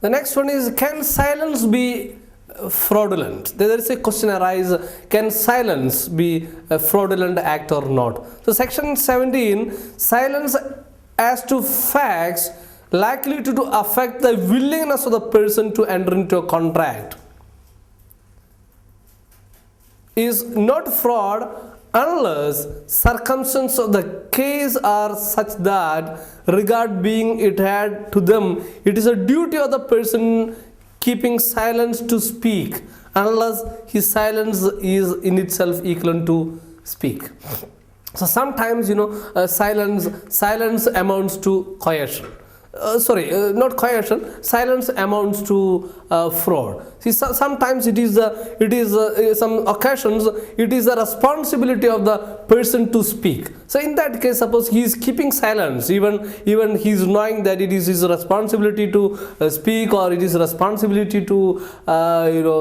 The next one is, can silence be fraudulent? There is a question arise, can silence be a fraudulent act or not? So section 17, silence as to facts likely to affect the willingness of the person to enter into a contract is not fraud unless circumstances of the case are such that, regard being it had to them, it is a duty of the person keeping silence to speak, unless his silence is in itself equivalent to speak. So sometimes, silence amounts to coercion. Not coercion. Silence amounts to fraud. See, sometimes it is some occasions it is the responsibility of the person to speak. So in that case, suppose he is keeping silence, even he is knowing that it is his responsibility to speak, or it is responsibility to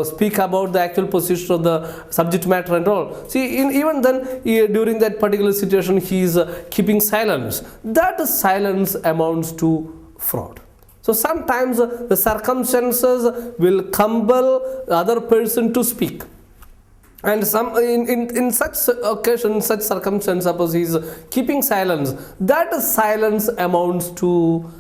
speak about the actual position of the subject matter and all. See, even then, during that particular situation, he is keeping silence. That silence amounts to fraud. So sometimes the circumstances will compel the other person to speak, and in such occasion, such circumstance, suppose he is keeping silence, that silence amounts to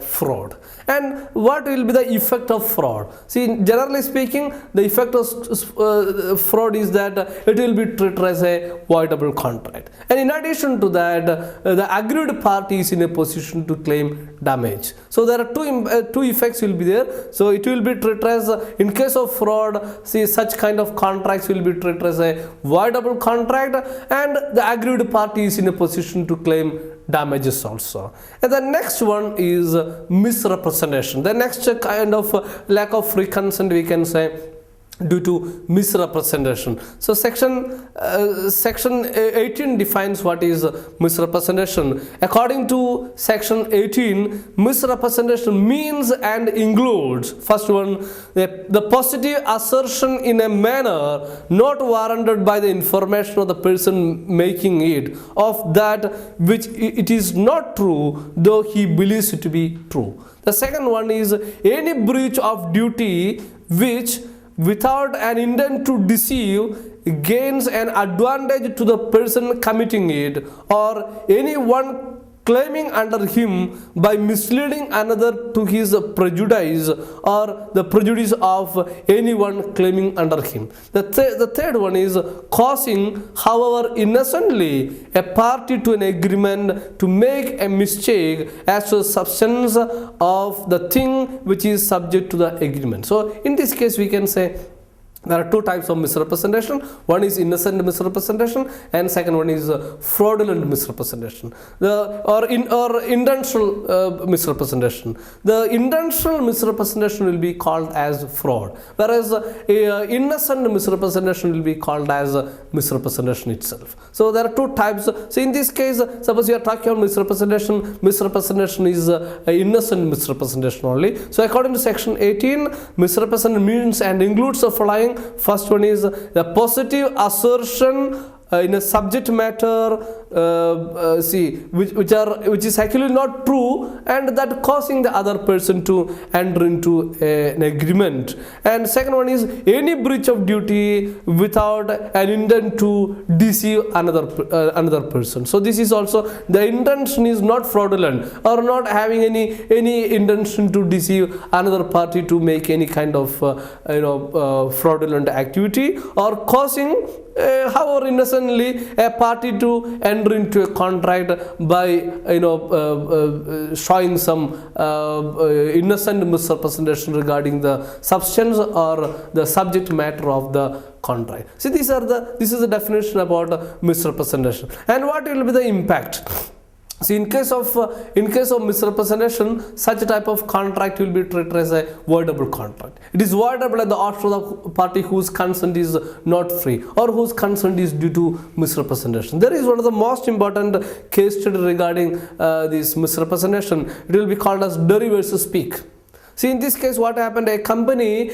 fraud. And what will be the effect of fraud? See, generally speaking, the effect of fraud is that it will be treated as a voidable contract, and in addition to that, the aggrieved party is in a position to claim damage. So there are two effects will be there. So it will be treated as, in case of fraud, see, such kind of contracts will be treated as a voidable contract, and the aggrieved party is in a position to claim damages also. And the next one is misrepresentation. The next kind of lack of free consent, we can say, due to misrepresentation. So section 18 defines what is misrepresentation. According to section 18, misrepresentation means and includes, first one, the positive assertion in a manner not warranted by the information of the person making it of that which it is not true, though he believes it to be true. The second one is any breach of duty which, without an intent to deceive, gains an advantage to the person committing it, or anyone claiming under him by misleading another to his prejudice, or the prejudice of anyone claiming under him. The third one is causing, however innocently, a party to an agreement to make a mistake as to the substance of the thing which is subject to the agreement. So in this case, we can say there are two types of misrepresentation. One is innocent misrepresentation, and second one is fraudulent misrepresentation, or intentional misrepresentation. The intentional misrepresentation will be called as fraud, whereas innocent misrepresentation will be called as misrepresentation itself. So there are two types. So in this case, suppose you are talking about misrepresentation. Misrepresentation is innocent misrepresentation only. So according to section 18, misrepresentation means and includes the following. First one is the positive assertion in a subject matter, which is actually not true, and that causing the other person to enter into an agreement. And second one is any breach of duty without an intent to deceive another person. So this is also, the intention is not fraudulent, or not having any intention to deceive another party to make any kind of fraudulent activity, or causing, however innocently, a party to enter into a contract by showing some innocent misrepresentation regarding the substance or the subject matter of the contract. See, this is the definition about misrepresentation. And what will be the impact? See, in case of misrepresentation, such a type of contract will be treated as a voidable contract. It is voidable at the option of the party whose consent is not free, or whose consent is due to misrepresentation. There is one of the most important case study regarding this misrepresentation. It will be called as Derry versus Peake. See, in this case, what happened? A company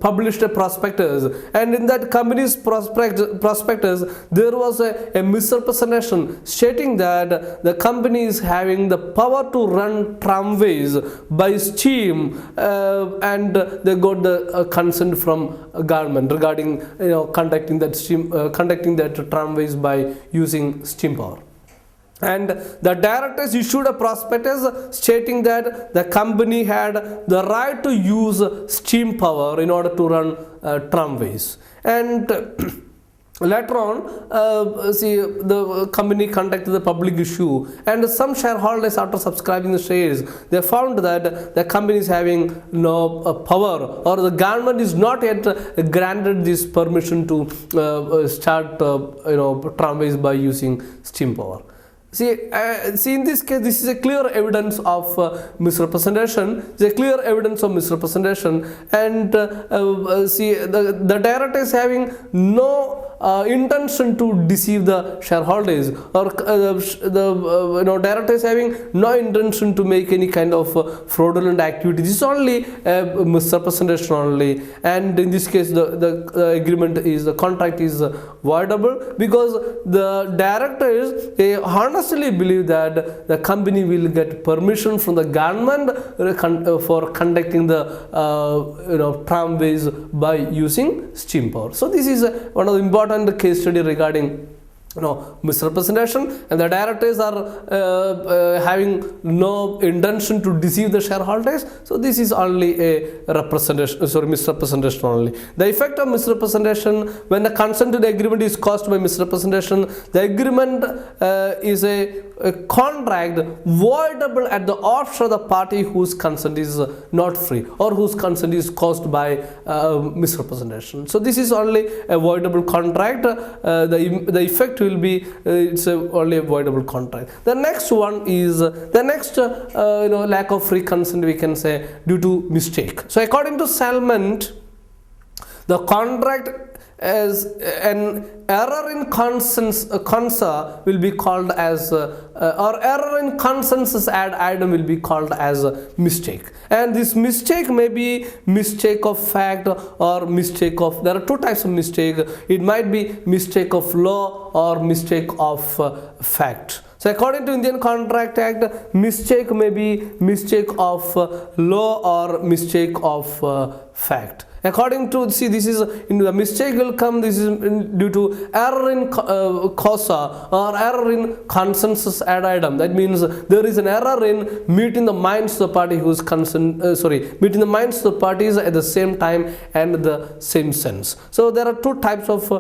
published a prospectus, and in that company's prospectus, there was a misrepresentation stating that the company is having the power to run tramways by steam, and they got the consent from government regarding conducting that tramways by using steam power. And the directors issued a prospectus stating that the company had the right to use steam power in order to run tramways. And later on, the company conducted the public issue, and some shareholders, after subscribing the shares, they found that the company is having no power, or the government is not yet granted this permission to start tramways by using steam power. See, in this case, this is a clear evidence of misrepresentation. It's a clear evidence of misrepresentation, and the director is having no intention to deceive the shareholders, or the director is having no intention to make any kind of fraudulent activity. This is only misrepresentation only, and in this case, the agreement is, the contract is voidable, because the directors, they honestly believe that the company will get permission from the government for conducting the tramways by using steam power. So this is one of the important case study regarding misrepresentation, and the directors are having no intention to deceive the shareholders. So this is only a misrepresentation only. The effect of misrepresentation: when the consented agreement is caused by misrepresentation, the agreement is a contract voidable at the option of the party whose consent is not free, or whose consent is caused by misrepresentation. So this is only a voidable contract. The effect will be only a voidable contract. The next one is lack of free consent, we can say, due to mistake. So according to Salmond, the contract as an error in consa will be called as or error in consensus ad item will be called as a mistake, and this mistake may be mistake of fact or mistake of, there are two types of mistake. It might be mistake of law or mistake of fact. So according to Indian Contract Act, mistake may be mistake of law or mistake of fact. According to, this is in the mistake will come, this is due to error in causa or error in consensus ad item. That means there is an error in meeting the minds of the party whose meeting the minds of the parties at the same time and the same sense. So there are two types of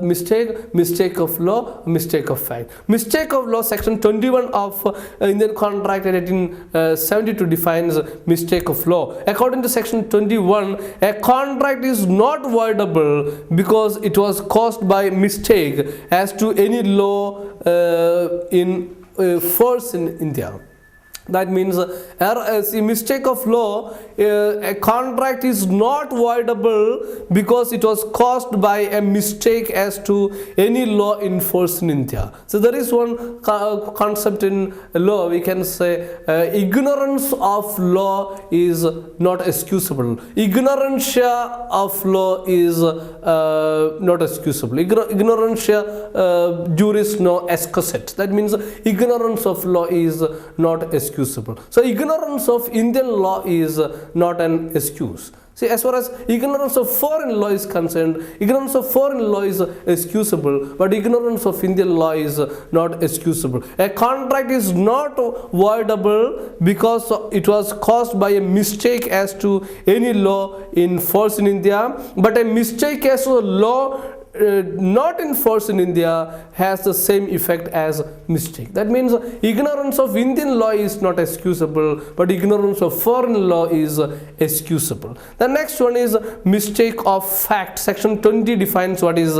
mistake of law, mistake of fact. Mistake of law, section 21 of Indian Contract Act 1872 defines mistake of law. According to section 21, a contract is not voidable because it was caused by mistake as to any law in force in India. That means a mistake of law, a contract is not voidable because it was caused by a mistake as to any law in force in India. So there is one concept in law, we can say ignorance of law is not excusable. Ignorantia of law is not excusable. Ignorantia juris no excusat. That means ignorance of law is not excusable. So ignorance of Indian law is not an excuse. See, as far as ignorance of foreign law is concerned, ignorance of foreign law is excusable, but ignorance of Indian law is not excusable. A contract is not voidable because it was caused by a mistake as to any law in force in India, but a mistake as to a law not in force in India has the same effect as mistake. That means ignorance of Indian law is not excusable, but ignorance of foreign law is excusable. The next one is mistake of fact. Section 20 defines what is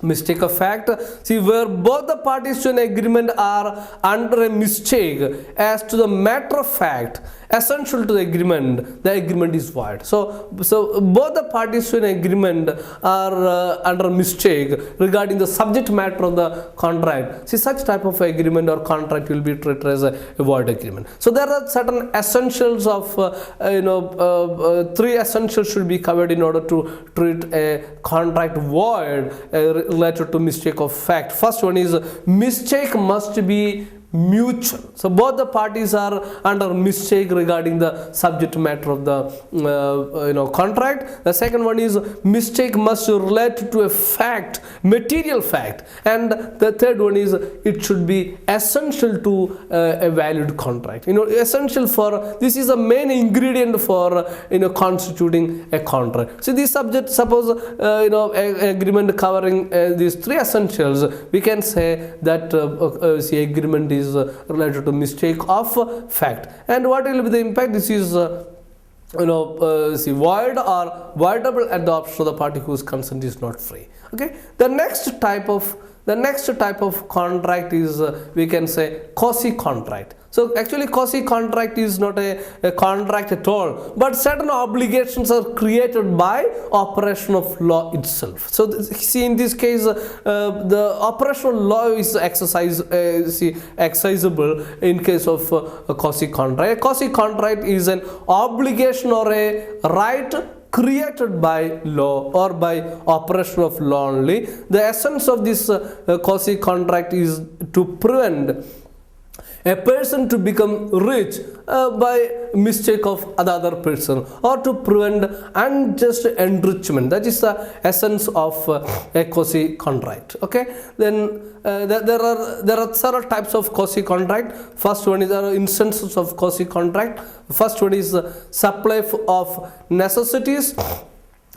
Mistake of fact, see, where both the parties to an agreement are under a mistake as to the matter of fact essential to the agreement is void. So both the parties to an agreement are under mistake regarding the subject matter of the contract. See, such type of agreement or contract will be treated as a void agreement. So there are certain essentials of three essentials should be covered in order to treat a contract void related to mistake of fact. First one is mistake must be mutual. So both the parties are under mistake regarding the subject matter of the contract. The second one is mistake must relate to a fact, material fact, and the third one is it should be essential to a valid contract. Essential for this is a main ingredient for constituting a contract. So this subject, suppose agreement covering these three essentials, we can say that the agreement is related to mistake of fact. And what will be the impact? This is void or voidable at the option of the party whose consent is not free. Okay. The next type of contract is we can say quasi-contract. So actually quasi-contract is not a contract at all, but certain obligations are created by operation of law itself. So see, in this case the operational law is exercisable in case of a quasi-contract. A quasi-contract is an obligation or a right created by law or by operation of law only. The essence of this quasi-contract is to prevent a person to become rich by mistake of another person, or to prevent unjust enrichment. That is the essence of a quasi-contract. Okay. Then there are several types of quasi-contract. First one is, there are instances of quasi-contract. First one is supply of necessities,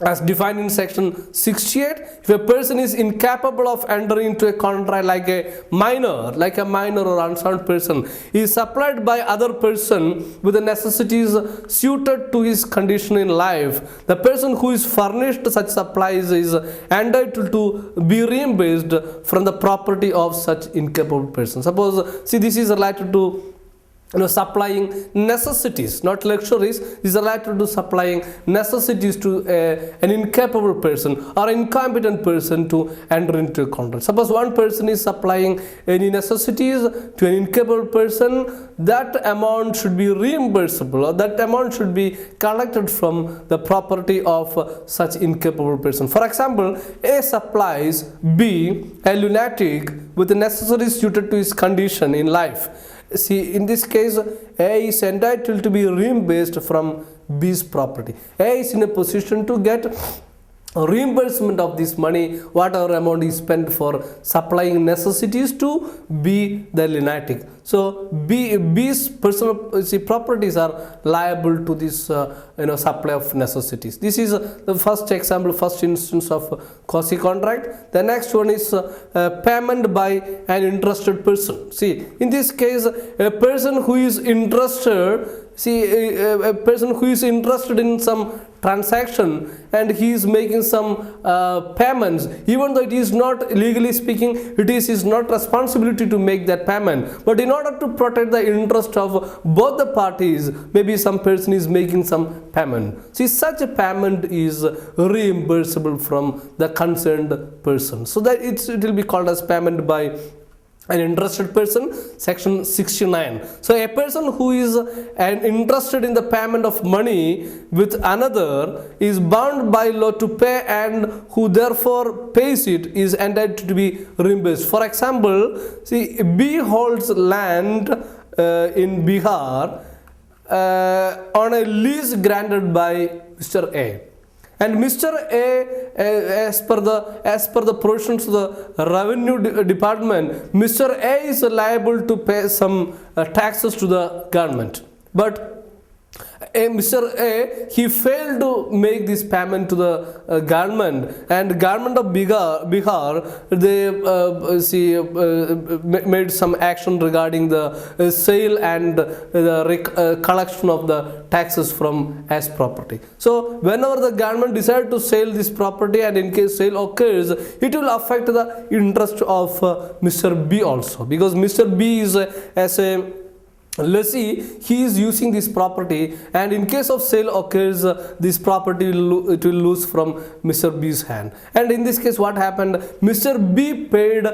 as defined in section 68. If a person is incapable of entering into a contract, like a minor or unsound person, he is supplied by other person with the necessities suited to his condition in life, the person who is furnished such supplies is entitled to be reimbursed from the property of such incapable person. Suppose, see, this is related to supplying necessities, not luxuries. Is related to supplying necessities to an incapable person or incompetent person to enter into a contract. Suppose one person is supplying any necessities to an incapable person, that amount should be reimbursable, or that amount should be collected from the property of such incapable person. For example, A supplies B, a lunatic, with the necessities suited to his condition in life. See, in this case, A is entitled to be reimbursed from B's property. A is in a position to get reimbursement of this money, whatever amount is spent for supplying necessities to B, the lunatic. So B's personal properties are liable to this supply of necessities. This is the first example, first instance of quasi-contract. The next one is payment by an interested person. See, in this case, a person who is interested, a person who is interested in some transaction and he is making some payments, even though it is not, legally speaking, it is his not responsibility to make that payment, but in order to protect the interest of both the parties, maybe some person is making some payment. See, such a payment is reimbursable from the concerned person, so that it will be called as payment by an interested person, section 69. So a person who is interested in the payment of money with another is bound by law to pay, and who therefore pays it is entitled to be reimbursed. For example, see, B holds land in Bihar on a lease granted by Mr. A. And Mr. A, as per the provisions of the Revenue Department, Mr. A is liable to pay some taxes to the government. But Mr. A, he failed to make this payment to the government, and government of Bihar, they made some action regarding the sale and the collection of the taxes from as property. So whenever the government decided to sell this property, and in case sale occurs, it will affect the interest of Mr. B also, because Mr. B is as a lessee, he is using this property, and in case of sale occurs, this property it will lose from Mr. B's hand. And in this case, what happened? Mr. B paid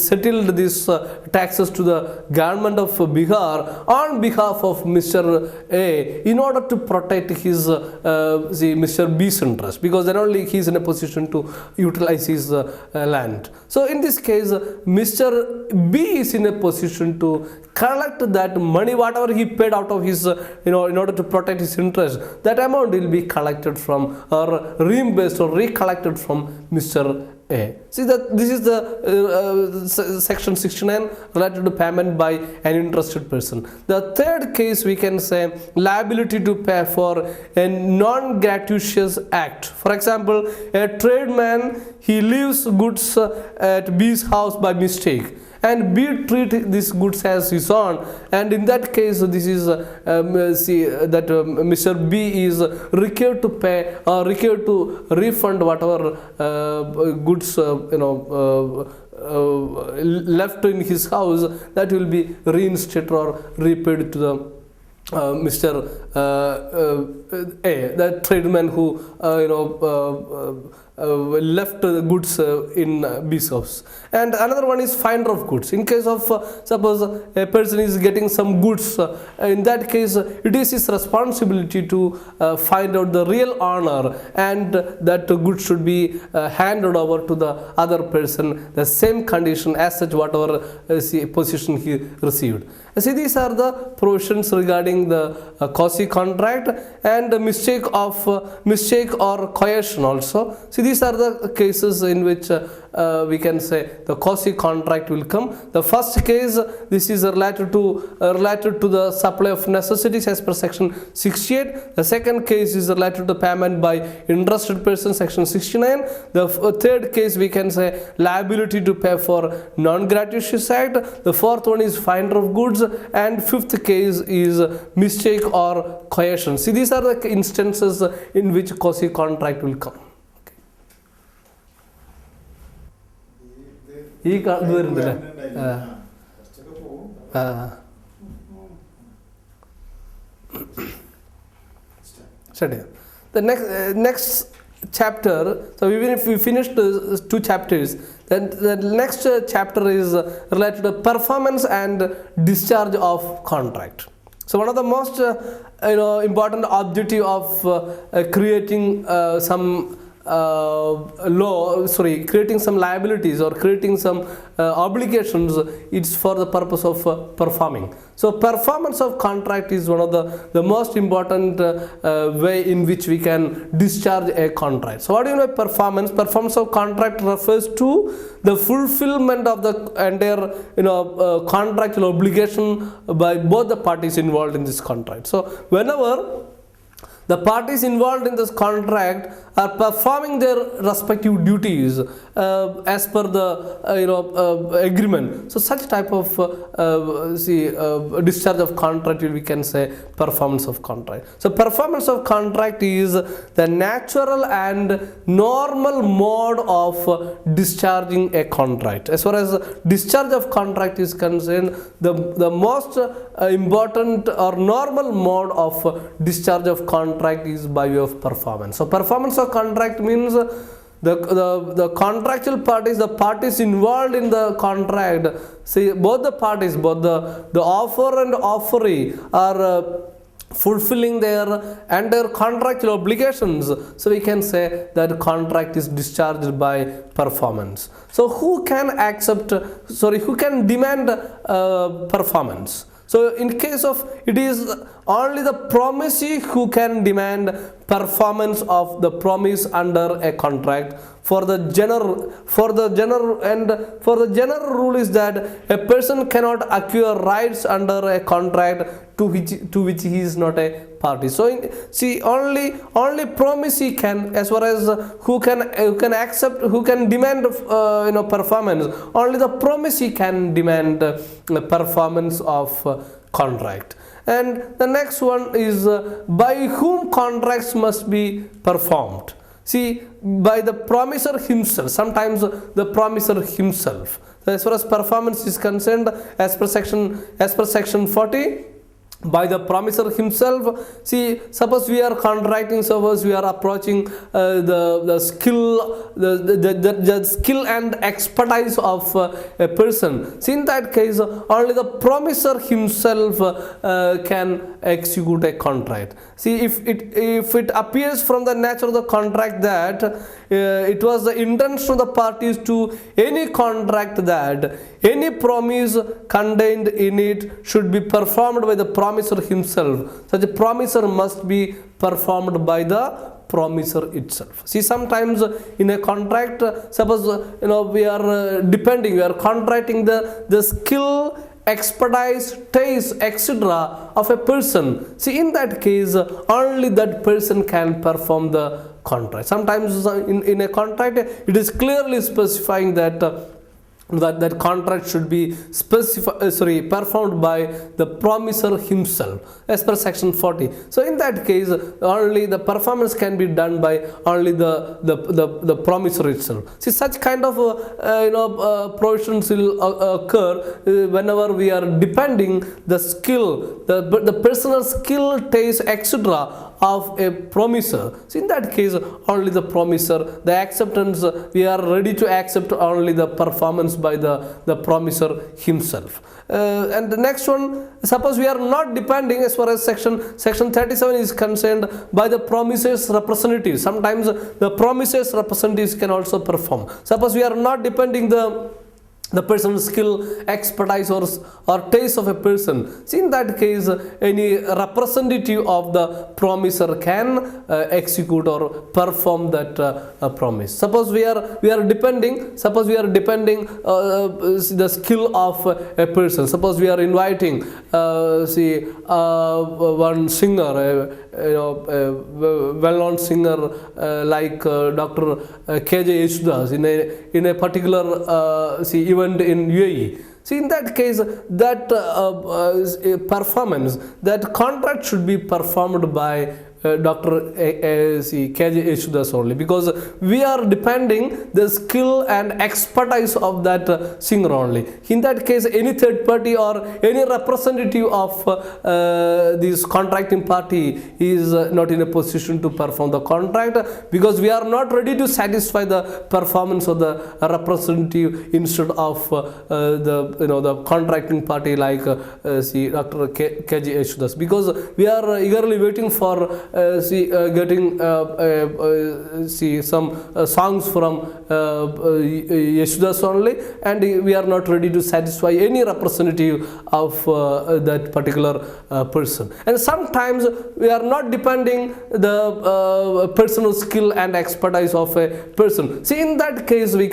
settled this taxes to the government of Bihar on behalf of Mr. A in order to protect his Mr. B's interest, because then only he is in a position to utilize his land. So in this case, Mr. B is in a position to collect that money, whatever he paid out of his, in order to protect his interest. That amount will be collected from, or reimbursed or recollected from Mr. A. See that this is the section 69 related to payment by an interested person. The third case, we can say liability to pay for a non-gratuitous act. For example, a tradesman, he leaves goods at B's house by mistake, and B treat these goods as his own, and in that case, this is Mr. B is required to pay or required to refund whatever goods left in his house, that will be reinstated or repaid to the Mr. A, the tradesman who left the goods in B's house. And another one is finder of goods. In case of suppose a person is getting some goods, in that case it is his responsibility to find out the real owner, and that goods should be handed over to the other person, the same condition as such whatever position he received. See, these are the provisions regarding the quasi contract and the mistake or coercion also. See, these are the cases in which we can say the quasi contract will come. The first case, this is related to the supply of necessities as per section 68. The second case is related to payment by interested person, section 69. The third case, we can say liability to pay for non-gratuitous act. The fourth one is finder of goods, and fifth case is mistake or coercion. See, these are the instances in which quasi contract will come. ഈ ഇത് വരുന്നില്ല. The next chapter, so even if we finished two chapters, then the next chapter is related to performance and discharge of contract. So one of the most important objective of creating creating some liabilities or creating some obligations, it's for the purpose of performing. So performance of contract is one of the most important way in which we can discharge a contract. So what do you know performance? Performance of contract refers to the fulfillment of the entire contractual obligation by both the parties involved in this contract. So whenever the parties involved in this contract are performing their respective duties as per the agreement. So such type of discharge of contract, we can say performance of contract. So performance of contract is the natural and normal mode of discharging a contract. As far as discharge of contract is concerned, the most important or normal mode of discharge of contract is by way of performance. So performance of contract means the contractual parties, the parties involved in the contract, see both the parties, both the offer and offeree are fulfilling their contractual obligations. So we can say that contract is discharged by performance. So who can demand performance? So in case of it is only the promisee who can demand performance of the promise under a contract. For the general rule is that a person cannot acquire rights under a contract to which he is not a party. So only promisee can, as far as who can accept, who can demand performance. Only the promisee can demand performance of contract. And the next one is by whom contracts must be performed. See, by the promiser himself. Sometimes the promiser himself. As far as performance is concerned, as per section 40, by the promiser himself. See, suppose we are contracting, suppose we are approaching the skill and expertise of a person. See, in that case, only the promiser himself can execute a contract. See, if it appears from the nature of the contract that it was the intention of the parties to any contract that any promise contained in it should be performed by the promiser himself, such a promiser must be performed by the promiser itself. See, sometimes in a contract, suppose we are contracting the skill, expertise, taste, etc. of a person. See, in that case, only that person can perform the contract. Sometimes in a contract, it is clearly specifying that that contract should be performed by the promiser himself, as per section 40. So in that case, only the performance can be done by only the promiser itself. See, such kind of provisions will occur whenever we are depending the skill, the personal skill, taste, etc. of a promiser. So in that case, only the promiser, the acceptance, we are ready to accept only the performance by the promiser himself. And the next one, suppose we are not depending, as far as section 37 is concerned, by the promiser's representatives. Sometimes the promiser's representatives can also perform. Suppose we are not depending the person's skill, expertise or taste of a person. See, in that case, any representative of the promiser can execute or perform that promise. Suppose we are depending the skill of a person. Suppose we are inviting one singer, well-known singer like Dr. K.J. Yesudas in a particular event in UAE. See, in that case, that performance, that contract should be performed by Dr. K.J. Yesudas only, because we are depending the skill and expertise of that singer only. In that case, any third party or any representative of this contracting party is not in a position to perform the contract, because we are not ready to satisfy the performance of the representative instead of the contracting party like Dr. K.J. Yesudas, because we are eagerly waiting for getting some songs from Yesudas only, and we are not ready to satisfy any representative of that particular person. And sometimes we are not depending the personal skill and expertise of a person. See, in that case, we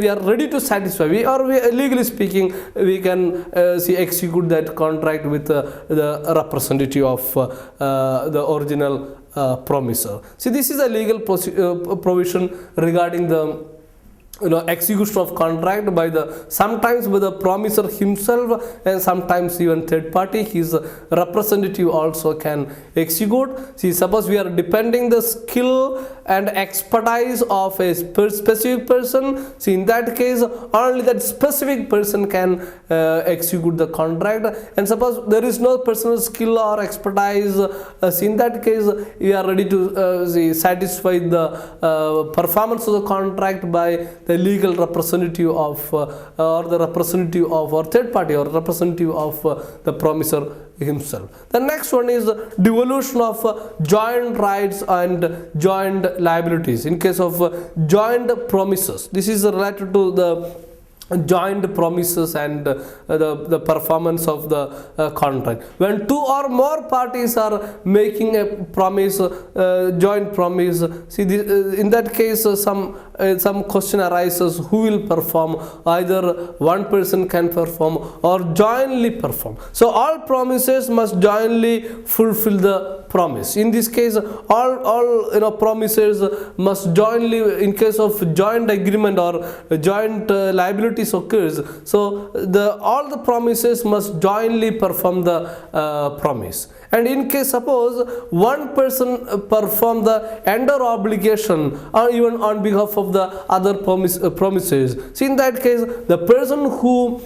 are ready to satisfy. We legally speaking, we can execute that contract with the representative of the original promiser. See, this is a legal provision regarding the execution of contract sometimes by the promiser himself, and sometimes even third party, his representative also can execute. See, suppose we are depending the skill and expertise of a specific person. See, in that case, only that specific person can execute the contract. And suppose there is no personal skill or expertise, see, in that case, we are ready to satisfy the performance of the contract by the legal representative of or the representative of or third party or representative of the promiser himself. The next one is devolution of joint rights and joint liabilities in case of joint promises. This is related to the joint promises and the performance of the contract. When two or more parties are making a promise, joint promise, see in that case some question arises, who will perform? Either one person can perform or jointly perform. So all promises must jointly fulfill the promise. In this case, all promises must jointly, in case of joint agreement or joint liabilities occurs, so all the promises must jointly perform the promise. And in case suppose one person perform the ender obligation or even on behalf of the other promises, so in that case the person who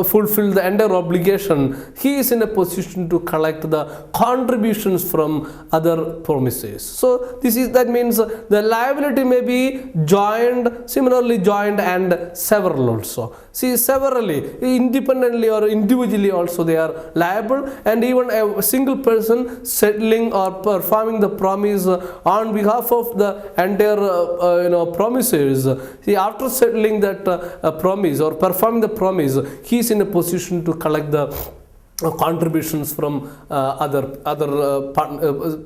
fulfill the ender obligation, he is in a position to collect the contributions from other promises. So that means the liability may be joined, similarly joined and several also. See, severally, independently or individually also they are liable, and even a single person settling or performing the promise on behalf of the entire promises. See, after settling that promise or performing the promise, he is in a position to collect the contributions from other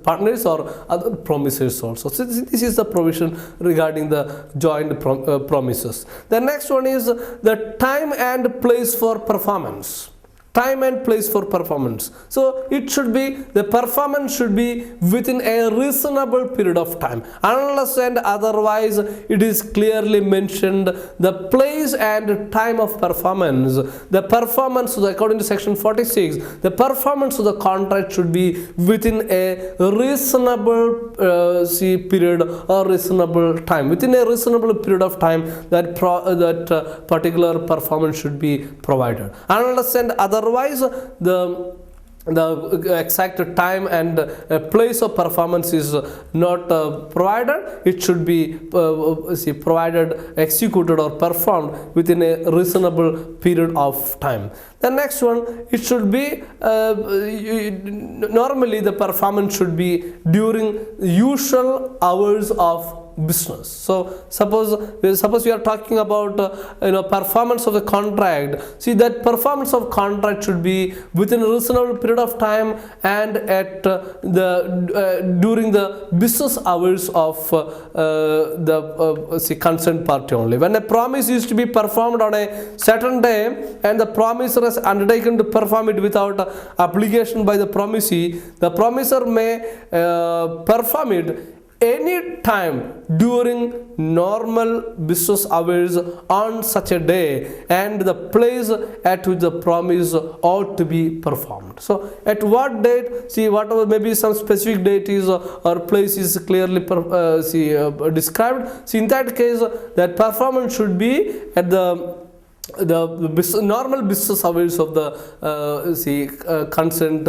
partners or other promises also. So this is the provision regarding the joint promises. The next one is the time and place for performance. Time and place for performance. So it should be, the performance should be within a reasonable period of time. Unless and otherwise it is clearly mentioned the place and time of performance. The performance, according to section 46, the performance of the contract should be within a reasonable period or reasonable time. Within a reasonable period of time, that particular performance should be provided. Unless and otherwise the exact time and place of performance is not provided, it should be provided, executed or performed within a reasonable period of time. The next one, it should be normally the performance should be during usual hours of business. So suppose we are talking about performance of the contract. See, that performance of contract should be within a reasonable period of time and at during the business hours of the concerned party only. When a promise is to be performed on a certain day and the promiser has undertaken to perform it without obligation by the promisee, the promiser may perform it any time during normal business hours on such a day and the place at which the promise ought to be performed. So at what date, see, whatever maybe some specific date is or place is clearly described. See, in that case that performance should be at the normal business hours of the concerned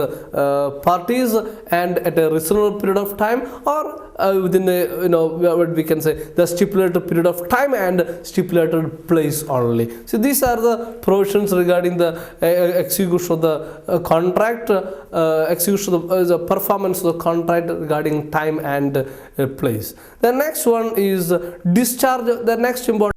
parties and at a reasonable period of time, or within a what we can say the stipulated period of time and stipulated place only. So these are the provisions regarding the execution of the contract, execution of the performance of the contract regarding time and place. The next one is discharge. The next important